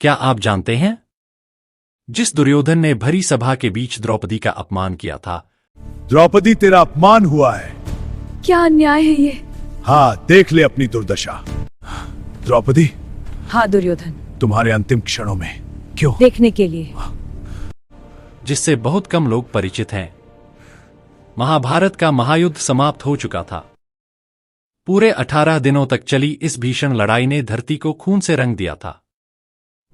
क्या आप जानते हैं, जिस दुर्योधन ने भरी सभा के बीच द्रौपदी का अपमान किया था? द्रौपदी, तेरा अपमान हुआ है। क्या अन्याय है ये। हाँ, देख ले अपनी दुर्दशा। द्रौपदी। हाँ दुर्योधन। तुम्हारे अंतिम क्षणों में क्यों? देखने के लिए। जिससे बहुत कम लोग परिचित हैं। महाभारत का महायुद्ध समाप्त हो चुका था। पूरे 18 दिनों तक चली इस भीषण लड़ाई ने धरती को खून से रंग दिया था।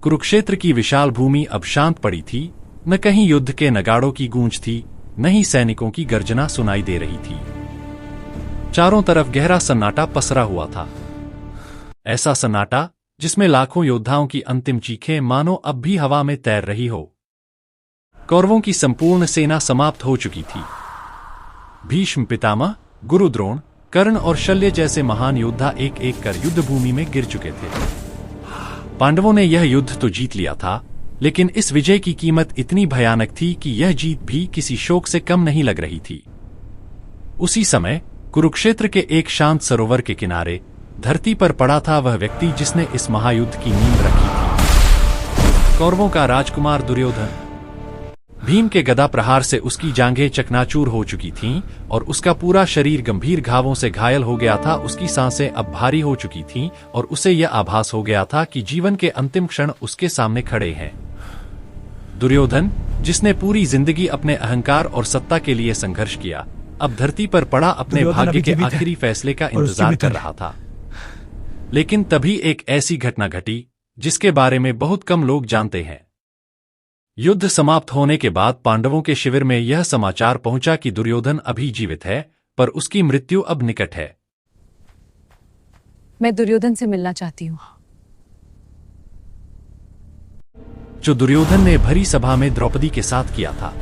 कुरुक्षेत्र की विशाल भूमि अब शांत पड़ी थी। न कहीं युद्ध के नगाड़ों की गूंज थी, न ही सैनिकों की गर्जना सुनाई दे रही थी। चारों तरफ गहरा सन्नाटा पसरा हुआ था। ऐसा सन्नाटा जिसमें लाखों योद्धाओं की अंतिम चीखें मानो अब भी हवा में तैर रही हो। कौरवों की संपूर्ण सेना समाप्त हो चुकी थी। भीष्म पितामह, गुरु द्रोण, कर्ण और शल्य जैसे महान योद्धा एक एक कर युद्ध भूमि में गिर चुके थे। पांडवों ने यह युद्ध तो जीत लिया था, लेकिन इस विजय की कीमत इतनी भयानक थी कि यह जीत भी किसी शोक से कम नहीं लग रही थी। उसी समय कुरुक्षेत्र के एक शांत सरोवर के किनारे धरती पर पड़ा था वह व्यक्ति जिसने इस महायुद्ध की नींव रखी थी। कौरवों का राजकुमार दुर्योधन। भीम के गदा प्रहार से उसकी जांघें चकनाचूर हो चुकी थीं और उसका पूरा शरीर गंभीर घावों से घायल हो गया था। उसकी सांसें अब भारी हो चुकी थीं और उसे यह आभास हो गया था कि जीवन के अंतिम क्षण उसके सामने खड़े हैं। दुर्योधन, जिसने पूरी जिंदगी अपने अहंकार और सत्ता के लिए संघर्ष किया, अब धरती पर पड़ा अपने भाग्य के आखिरी फैसले का इंतजार कर रहा था। लेकिन तभी एक ऐसी घटना घटी जिसके बारे में बहुत कम लोग जानते हैं। युद्ध समाप्त होने के बाद पांडवों के शिविर में यह समाचार पहुंचा कि दुर्योधन अभी जीवित है, पर उसकी मृत्यु अब निकट है। मैं दुर्योधन से मिलना चाहती हूँ। जो दुर्योधन ने भरी सभा में द्रौपदी के साथ किया था।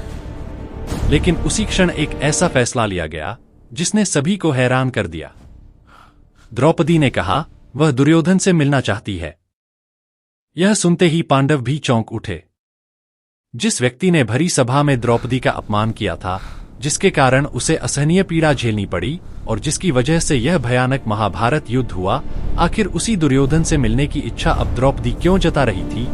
लेकिन उसी क्षण एक ऐसा फैसला लिया गया जिसने सभी को हैरान कर दिया। द्रौपदी ने कहा वह दुर्योधन से मिलना चाहती है। यह सुनते ही पांडव भी चौंक उठे। जिस व्यक्ति ने भरी सभा में द्रौपदी का अपमान किया था, जिसके कारण उसे असहनीय पीड़ा झेलनी पड़ी और जिसकी वजह से यह भयानक महाभारत युद्ध हुआ, आखिर उसी दुर्योधन से मिलने की इच्छा अब द्रौपदी क्यों जता रही थी?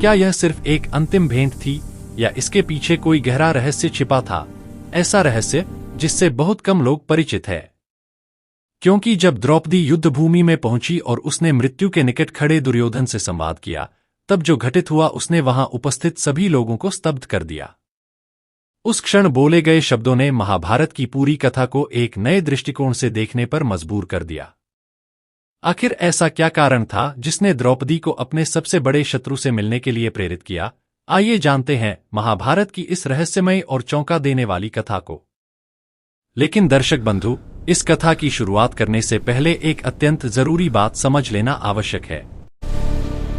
क्या यह सिर्फ एक अंतिम भेंट थी या इसके पीछे कोई गहरा रहस्य छिपा था? ऐसा रहस्य जिससे बहुत कम लोग परिचित है। क्योंकि जब द्रौपदी युद्ध भूमि में पहुंची और उसने मृत्यु के निकट खड़े दुर्योधन से संवाद किया, तब जो घटित हुआ उसने वहां उपस्थित सभी लोगों को स्तब्ध कर दिया। उस क्षण बोले गए शब्दों ने महाभारत की पूरी कथा को एक नए दृष्टिकोण से देखने पर मजबूर कर दिया। आखिर ऐसा क्या कारण था जिसने द्रौपदी को अपने सबसे बड़े शत्रु से मिलने के लिए प्रेरित किया? आइए जानते हैं महाभारत की इस रहस्यमय और चौंका देने वाली कथा को। लेकिन दर्शक बंधु, इस कथा की शुरुआत करने से पहले एक अत्यंत जरूरी बात समझ लेना आवश्यक है।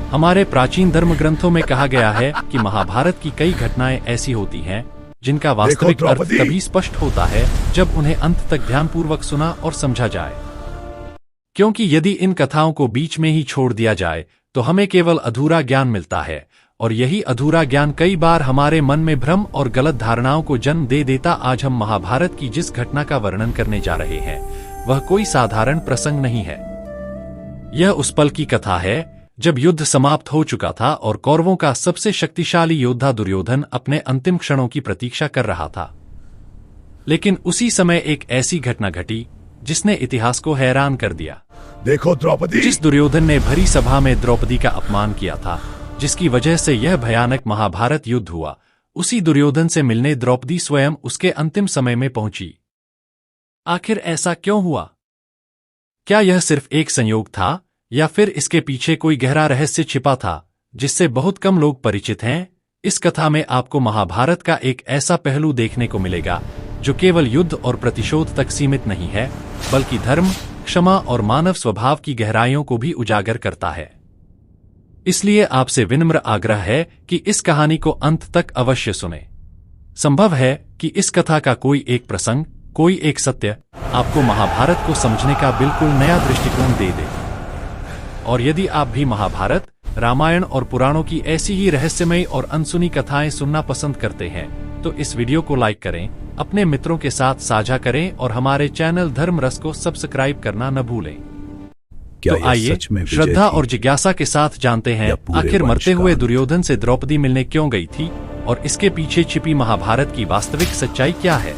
हमारे प्राचीन धर्म ग्रंथों में कहा गया है कि महाभारत की कई घटनाएं ऐसी होती हैं जिनका वास्तविक अर्थ तभी स्पष्ट होता है जब उन्हें अंत तक ध्यानपूर्वक सुना और समझा जाए। क्योंकि यदि इन कथाओं को बीच में ही छोड़ दिया जाए तो हमें केवल अधूरा ज्ञान मिलता है, और यही अधूरा ज्ञान कई बार हमारे मन में भ्रम और गलत धारणाओं को जन्म दे देता। आज हम महाभारत की जिस घटना का वर्णन करने जा रहे हैं वह कोई साधारण प्रसंग नहीं है। यह उस पल की कथा है जब युद्ध समाप्त हो चुका था और कौरवों का सबसे शक्तिशाली योद्धा दुर्योधन अपने अंतिम क्षणों की प्रतीक्षा कर रहा था। लेकिन उसी समय एक ऐसी घटना घटी जिसने इतिहास को हैरान कर दिया। देखो द्रौपदी, जिस दुर्योधन ने भरी सभा में द्रौपदी का अपमान किया था, जिसकी वजह से यह भयानक महाभारत युद्ध हुआ, उसी दुर्योधन से मिलने द्रौपदी स्वयं उसके अंतिम समय में पहुंची। आखिर ऐसा क्यों हुआ? क्या यह सिर्फ एक संयोग था या फिर इसके पीछे कोई गहरा रहस्य छिपा था जिससे बहुत कम लोग परिचित हैं? इस कथा में आपको महाभारत का एक ऐसा पहलू देखने को मिलेगा जो केवल युद्ध और प्रतिशोध तक सीमित नहीं है, बल्कि धर्म, क्षमा और मानव स्वभाव की गहराइयों को भी उजागर करता है। इसलिए आपसे विनम्र आग्रह है कि इस कहानी को अंत तक अवश्य सुने। संभव है कि इस कथा का कोई एक प्रसंग, कोई एक सत्य आपको महाभारत को समझने का बिल्कुल नया दृष्टिकोण दे दे। और यदि आप भी महाभारत, रामायण और पुराणों की ऐसी ही रहस्यमयी और अनसुनी कथाएं सुनना पसंद करते हैं तो इस वीडियो को लाइक करें, अपने मित्रों के साथ साझा करें और हमारे चैनल धर्म रस को सब्सक्राइब करना न भूलें। क्या तो यह आइए सच में विजय श्रद्धा थी? और जिज्ञासा के साथ जानते हैं या पूरे आखिर वंश मरते का हुए अंत? दुर्योधन से द्रौपदी मिलने क्यों गई थी और इसके पीछे छिपी महाभारत की वास्तविक सच्चाई क्या है।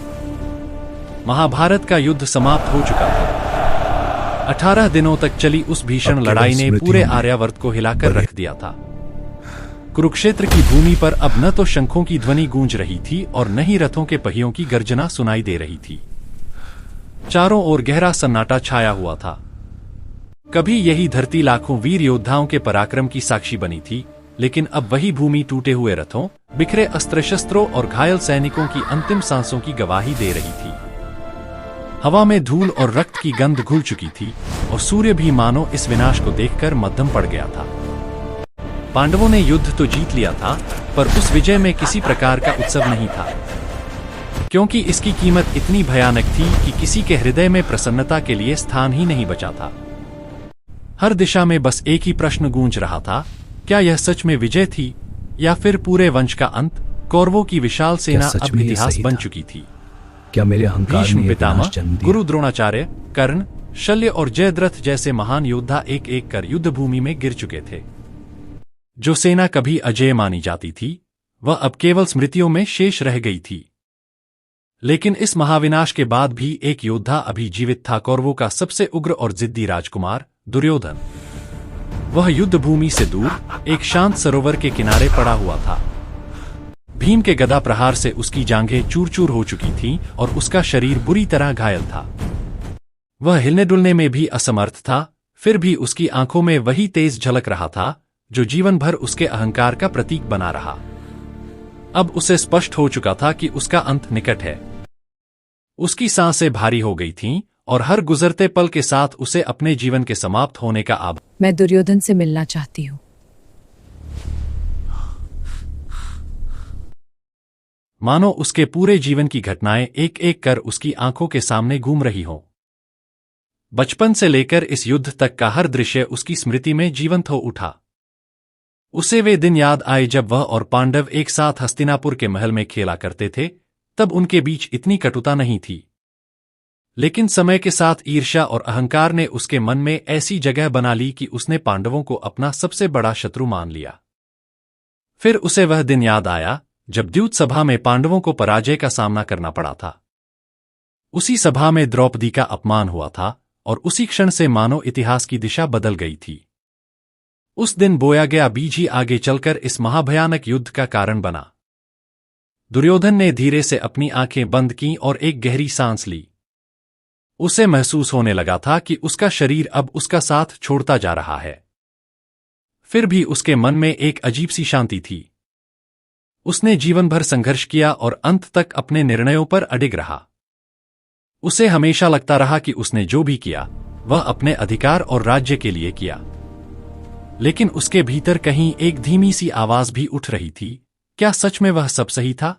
महाभारत का युद्ध समाप्त हो चुका था। 18 दिनों तक चली उस भीषण अब केवल लड़ाई ने स्मृतियों पूरे में आर्यावर्त को हिलाकर बने। रख दिया था। कुरुक्षेत्र की भूमि पर अब न तो शंखों की ध्वनि गूंज रही थी और न ही रथों के पहियों की गर्जना सुनाई दे रही थी। चारों ओर गहरा सन्नाटा छाया हुआ था। कभी यही धरती लाखों वीर योद्धाओं के पराक्रम की साक्षी बनी थी, लेकिन अब वही भूमि टूटे हुए रथों, बिखरे अस्त्र शस्त्रों और घायल सैनिकों की अंतिम सांसों की गवाही दे रही थी। हवा में धूल और रक्त की गंध घुल चुकी थी और सूर्य भी मानो इस विनाश को देखकर मध्यम पड़ गया था। पांडवों ने युद्ध तो जीत लिया था, पर उस विजय में किसी प्रकार का उत्सव नहीं था, क्योंकि इसकी कीमत इतनी भयानक थी कि किसी के हृदय में प्रसन्नता के लिए स्थान ही नहीं बचा था। हर दिशा में बस एक ही प्रश्न गूंज रहा था, क्या यह सच में विजय थी या फिर पूरे वंश का अंत। कौरवों की विशाल सेना सच अब में ये इतिहास सही बन था? चुकी थी। क्या मेरे अहंकार भीष्म ने ये पितामह, विनाश जन्म दिया? गुरु द्रोणाचार्य, कर्ण, शल्य और जयद्रथ जैसे महान योद्धा एक एक कर युद्ध भूमि में गिर चुके थे। जो सेना कभी अजेय मानी जाती थी, वह अब केवल स्मृतियों में शेष रह गई थी। लेकिन इस महाविनाश के बाद भी एक योद्धा अभी जीवित था, कौरवों का सबसे उग्र और जिद्दी राजकुमार दुर्योधन। वह युद्ध भूमि से दूर एक शांत सरोवर के किनारे पड़ा हुआ था। भीम के गदा प्रहार से उसकी जांघें चूर चूर हो चुकी थीं और उसका शरीर बुरी तरह घायल था। वह हिलने डुलने में भी असमर्थ था, फिर भी उसकी आंखों में वही तेज झलक रहा था जो जीवन भर उसके अहंकार का प्रतीक बना रहा। अब उसे स्पष्ट हो चुका था कि उसका अंत निकट है। उसकी सांसें भारी हो गई थीं और हर गुजरते पल के साथ उसे अपने जीवन के समाप्त होने का आभास। मैं दुर्योधन से मिलना चाहती हूँ। मानो उसके पूरे जीवन की घटनाएं एक एक कर उसकी आंखों के सामने घूम रही हों। बचपन से लेकर इस युद्ध तक का हर दृश्य उसकी स्मृति में जीवंत हो उठा। उसे वे दिन याद आए जब वह और पांडव एक साथ हस्तिनापुर के महल में खेला करते थे। तब उनके बीच इतनी कटुता नहीं थी, लेकिन समय के साथ ईर्ष्या और अहंकार ने उसके मन में ऐसी जगह बना ली कि उसने पांडवों को अपना सबसे बड़ा शत्रु मान लिया। फिर उसे वह दिन याद आया जब द्यूत सभा में पांडवों को पराजय का सामना करना पड़ा था। उसी सभा में द्रौपदी का अपमान हुआ था और उसी क्षण से मानो इतिहास की दिशा बदल गई थी। उस दिन बोया गया बीज ही आगे चलकर इस महाभयानक युद्ध का कारण बना। दुर्योधन ने धीरे से अपनी आंखें बंद कीं और एक गहरी सांस ली। उसे महसूस होने लगा था कि उसका शरीर अब उसका साथ छोड़ता जा रहा है। फिर भी उसके मन में एक अजीब सी शांति थी। उसने जीवन भर संघर्ष किया और अंत तक अपने निर्णयों पर अडिग रहा। उसे हमेशा लगता रहा कि उसने जो भी किया वह अपने अधिकार और राज्य के लिए किया। लेकिन उसके भीतर कहीं एक धीमी सी आवाज भी उठ रही थी। क्या सच में वह सब सही था?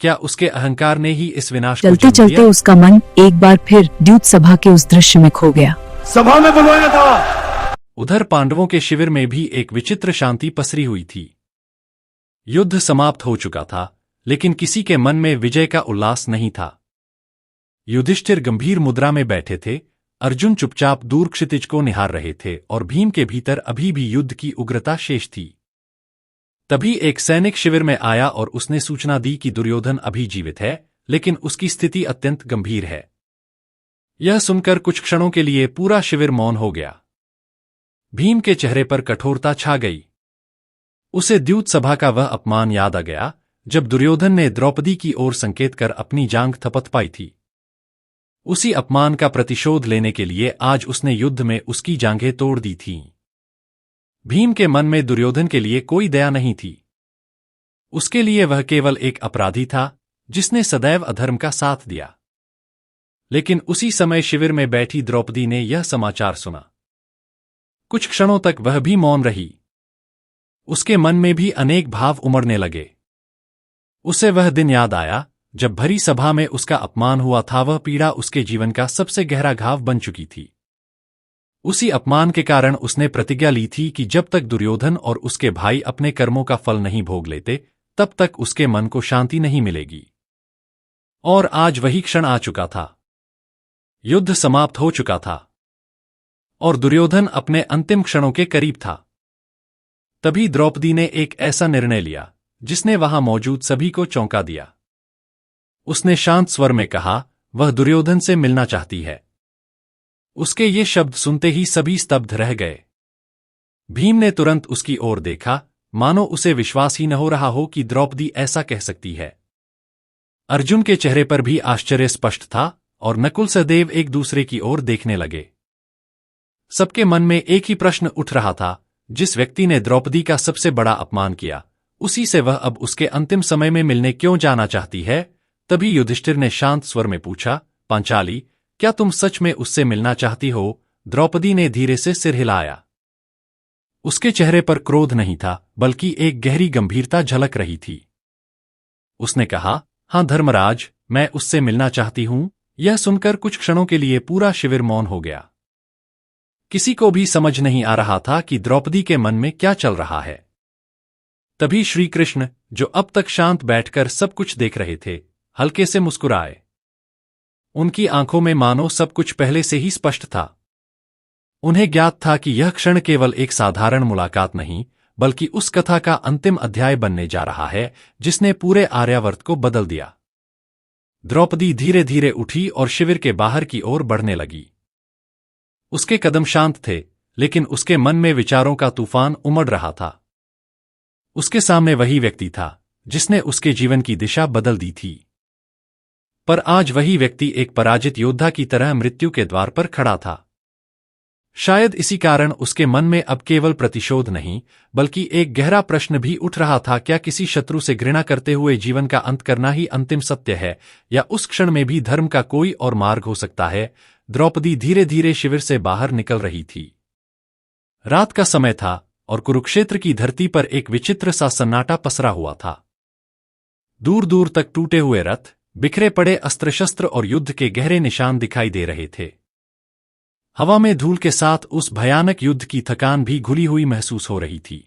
क्या उसके अहंकार ने ही इस विनाश को चलते जन्म चलते दिया? उसका मन एक बार फिर द्यूत सभा के उस दृश्य में खो गया। सभा में बुलवाया था। उधर पांडवों के शिविर में भी एक विचित्र शांति पसरी हुई थी। युद्ध समाप्त हो चुका था, लेकिन किसी के मन में विजय का उल्लास नहीं था। युधिष्ठिर गंभीर मुद्रा में बैठे थे, अर्जुन चुपचाप दूर क्षितिज को निहार रहे थे और भीम के भीतर अभी भी युद्ध की उग्रता शेष थी। तभी एक सैनिक शिविर में आया और उसने सूचना दी कि दुर्योधन अभी जीवित है, लेकिन उसकी स्थिति अत्यंत गंभीर है। यह सुनकर कुछ क्षणों के लिए पूरा शिविर मौन हो गया। भीम के चेहरे पर कठोरता छा गई। उसे द्यूत सभा का वह अपमान याद आ गया जब दुर्योधन ने द्रौपदी की ओर संकेत कर अपनी जांघ थपथपाई थी। उसी अपमान का प्रतिशोध लेने के लिए आज उसने युद्ध में उसकी जांघें तोड़ दी थीं। भीम के मन में दुर्योधन के लिए कोई दया नहीं थी। उसके लिए वह केवल एक अपराधी था जिसने सदैव अधर्म का साथ दिया। लेकिन उसी समय शिविर में बैठी द्रौपदी ने यह समाचार सुना। कुछ क्षणों तक वह भी मौन रही। उसके मन में भी अनेक भाव उमड़ने लगे। उसे वह दिन याद आया जब भरी सभा में उसका अपमान हुआ था। वह पीड़ा उसके जीवन का सबसे गहरा घाव बन चुकी थी। उसी अपमान के कारण उसने प्रतिज्ञा ली थी कि जब तक दुर्योधन और उसके भाई अपने कर्मों का फल नहीं भोग लेते, तब तक उसके मन को शांति नहीं मिलेगी। और आज वही क्षण आ चुका था। युद्ध समाप्त हो चुका था। और दुर्योधन अपने अंतिम क्षणों के करीब था। तभी द्रौपदी ने एक ऐसा निर्णय लिया जिसने वहां मौजूद सभी को चौंका दिया। उसने शांत स्वर में कहा, वह दुर्योधन से मिलना चाहती है। उसके ये शब्द सुनते ही सभी स्तब्ध रह गए। भीम ने तुरंत उसकी ओर देखा, मानो उसे विश्वास ही न हो रहा हो कि द्रौपदी ऐसा कह सकती है। अर्जुन के चेहरे पर भी आश्चर्य स्पष्ट था और नकुल सहदेव एक दूसरे की ओर देखने लगे। सबके मन में एक ही प्रश्न उठ रहा था, जिस व्यक्ति ने द्रौपदी का सबसे बड़ा अपमान किया, उसी से वह अब उसके अंतिम समय में मिलने क्यों जाना चाहती है। तभी युधिष्ठिर ने शांत स्वर में पूछा, पांचाली, क्या तुम सच में उससे मिलना चाहती हो? द्रौपदी ने धीरे से सिर हिलाया। उसके चेहरे पर क्रोध नहीं था, बल्कि एक गहरी गंभीरता झलक रही थी। उसने कहा, हां धर्मराज, मैं उससे मिलना चाहती हूं। यह सुनकर कुछ क्षणों के लिए पूरा शिविर मौन हो गया। किसी को भी समझ नहीं आ रहा था कि द्रौपदी के मन में क्या चल रहा है। तभी श्री कृष्ण, जो अब तक शांत बैठकर सब कुछ देख रहे थे, हल्के से मुस्कुराए। उनकी आंखों में मानो सब कुछ पहले से ही स्पष्ट था। उन्हें ज्ञात था कि यह क्षण केवल एक साधारण मुलाकात नहीं, बल्कि उस कथा का अंतिम अध्याय बनने जा रहा है जिसने पूरे आर्यावर्त को बदल दिया। द्रौपदी धीरे धीरे उठी और शिविर के बाहर की ओर बढ़ने लगी। उसके कदम शांत थे, लेकिन उसके मन में विचारों का तूफान उमड़ रहा था। उसके सामने वही व्यक्ति था जिसने उसके जीवन की दिशा बदल दी थी। पर आज वही व्यक्ति एक पराजित योद्धा की तरह मृत्यु के द्वार पर खड़ा था। शायद इसी कारण उसके मन में अब केवल प्रतिशोध नहीं, बल्कि एक गहरा प्रश्न भी उठ रहा था, क्या किसी शत्रु से घृणा करते हुए जीवन का अंत करना ही अंतिम सत्य है, या उस क्षण में भी धर्म का कोई और मार्ग हो सकता है। द्रौपदी धीरे धीरे शिविर से बाहर निकल रही थी। रात का समय था और कुरुक्षेत्र की धरती पर एक विचित्र सा सन्नाटा पसरा हुआ था। दूर दूर तक टूटे हुए रथ, बिखरे पड़े अस्त्र शस्त्र और युद्ध के गहरे निशान दिखाई दे रहे थे। हवा में धूल के साथ उस भयानक युद्ध की थकान भी घुली हुई महसूस हो रही थी।